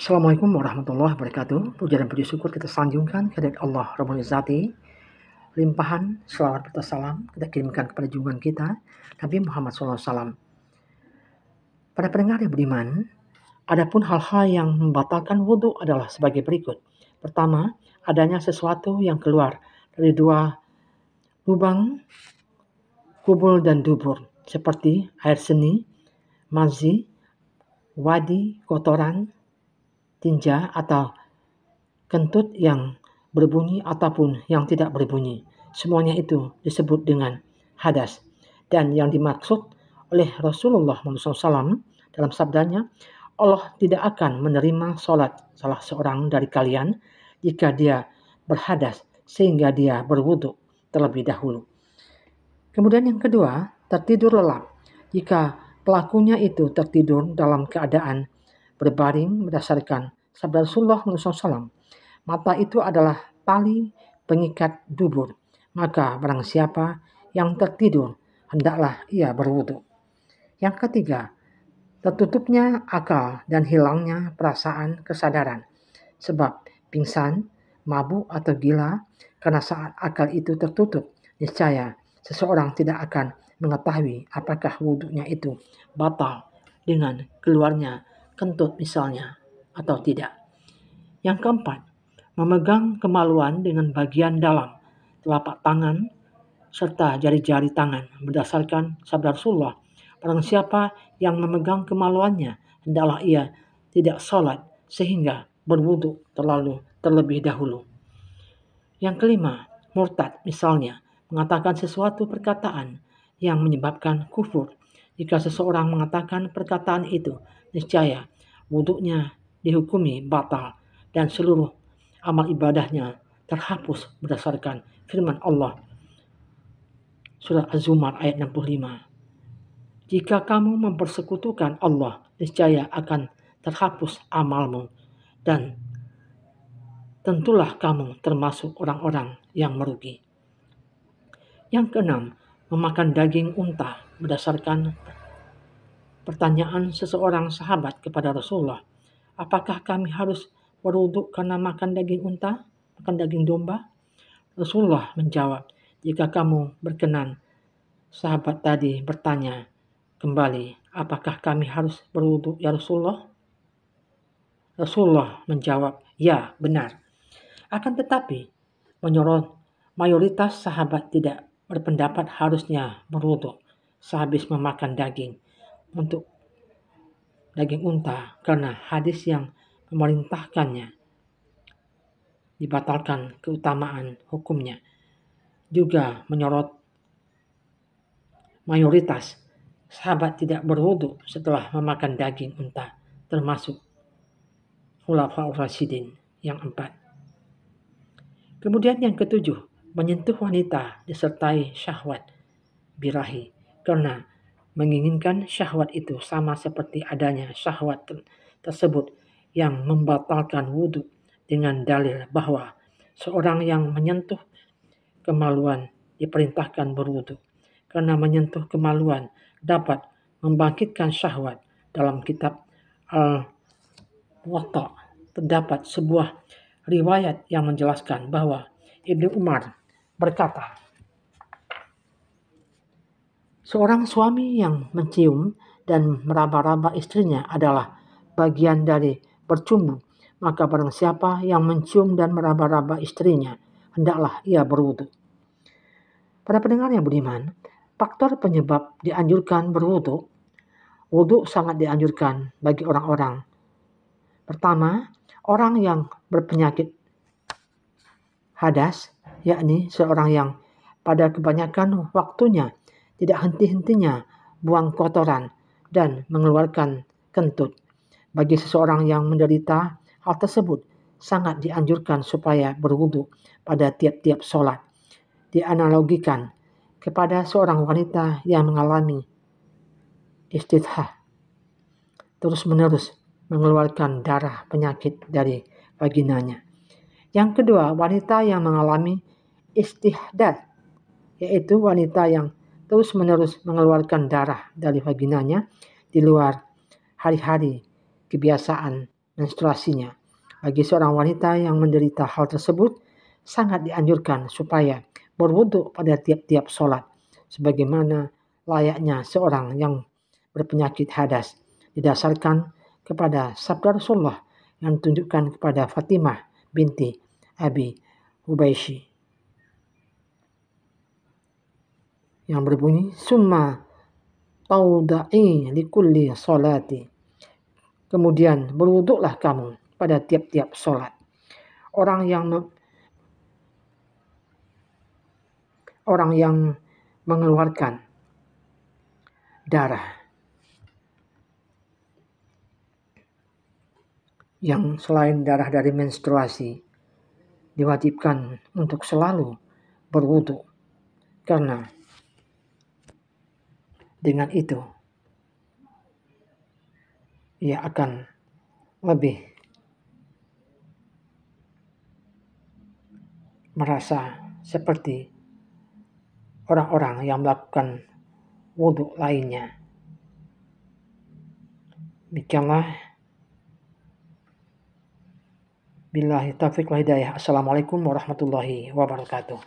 Assalamualaikum warahmatullahi wabarakatuh. Puja dan puji syukur kita sanjungkan kehadirat Allah Rabbul Izzati. Limpahan selawat serta salam kita kirimkan kepada junjungan kita Nabi Muhammad SAW. Pada pendengar yang beriman, adapun hal-hal yang membatalkan wudhu adalah sebagai berikut. Pertama, adanya sesuatu yang keluar dari dua lubang kubul dan dubur, seperti air seni, mazi, wadi, kotoran, tinja, atau kentut yang berbunyi ataupun yang tidak berbunyi. Semuanya itu disebut dengan hadas. Dan yang dimaksud oleh Rasulullah SAW dalam sabdanya, Allah tidak akan menerima sholat salah seorang dari kalian jika dia berhadas sehingga dia berwudu terlebih dahulu. Kemudian yang kedua, tertidur lelap. Jika pelakunya itu tertidur dalam keadaan berbaring berdasarkan sabda Rasulullah SAW, mata itu adalah tali pengikat dubur. Maka barang siapa yang tertidur, hendaklah ia berwudu. Yang ketiga, tertutupnya akal dan hilangnya perasaan kesadaran. Sebab pingsan, mabuk atau gila, karena saat akal itu tertutup, niscaya seseorang tidak akan mengetahui apakah wudunya itu batal dengan keluarnya kentut misalnya atau tidak. Yang keempat, memegang kemaluan dengan bagian dalam telapak tangan serta jari-jari tangan berdasarkan sabda Rasulullah. Barang siapa yang memegang kemaluannya, hendaklah ia tidak sholat sehingga berwudu terlebih dahulu. Yang kelima, murtad misalnya mengatakan sesuatu perkataan yang menyebabkan kufur. Jika seseorang mengatakan perkataan itu, niscaya wudunya dihukumi batal dan seluruh amal ibadahnya terhapus berdasarkan firman Allah Surah Az-Zumar ayat 65. Jika kamu mempersekutukan Allah, niscaya akan terhapus amalmu dan tentulah kamu termasuk orang-orang yang merugi. Yang keenam, memakan daging unta berdasarkan pertanyaan seseorang sahabat kepada Rasulullah. Apakah kami harus berwudu karena makan daging unta, makan daging domba? Rasulullah menjawab, jika kamu berkenan. Sahabat tadi bertanya kembali, apakah kami harus berwudu ya Rasulullah? Rasulullah menjawab, ya benar. Akan tetapi, menurut mayoritas sahabat tidak berpendapat harusnya berwudu sehabis memakan daging untuk daging unta karena hadis yang memerintahkannya dibatalkan keutamaan hukumnya. Juga menyorot mayoritas sahabat tidak berwudu setelah memakan daging unta, termasuk Khulafaur Rasyidin yang 4. Kemudian yang ketujuh, menyentuh wanita disertai syahwat birahi, karena menginginkan syahwat itu sama seperti adanya syahwat tersebut yang membatalkan wudu dengan dalil bahwa seorang yang menyentuh kemaluan diperintahkan berwudu. Karena menyentuh kemaluan dapat membangkitkan syahwat. Dalam kitab Al-Muwatta terdapat sebuah riwayat yang menjelaskan bahwa Ibnu Umar berkata, seorang suami yang mencium dan meraba-raba istrinya adalah bagian dari bercumbu. Maka barang siapa yang mencium dan meraba-raba istrinya, hendaklah ia berwudu. Para pendengar yang beriman, faktor penyebab dianjurkan berwudu, wudu sangat dianjurkan bagi orang-orang. Pertama, orang yang berpenyakit hadas, yakni seorang yang pada kebanyakan waktunya tidak henti-hentinya buang kotoran dan mengeluarkan kentut. Bagi seseorang yang menderita hal tersebut, sangat dianjurkan supaya berwudu pada tiap-tiap sholat. Dianalogikan kepada seorang wanita yang mengalami istidhah, terus-menerus mengeluarkan darah penyakit dari vaginanya. Yang kedua, wanita yang mengalami istihdad, yaitu wanita yang terus-menerus mengeluarkan darah dari vaginanya di luar hari-hari kebiasaan menstruasinya. Bagi seorang wanita yang menderita hal tersebut, sangat dianjurkan supaya berwudu pada tiap-tiap sholat, sebagaimana layaknya seorang yang berpenyakit hadas, didasarkan kepada sabda Rasulullah yang ditunjukkan kepada Fatimah binti Abi Hubaishi yang berbunyi, summa tauda'i likulli sholati. Kemudian berwuduklah kamu pada tiap-tiap sholat. Orang yang mengeluarkan darah yang selain darah dari menstruasi diwajibkan untuk selalu berwudu, karena dengan itu ia akan lebih merasa seperti orang-orang yang melakukan wudu lainnya. Demikianlah, billahi taufiq wal hidayah. Assalamualaikum warahmatullahi wabarakatuh.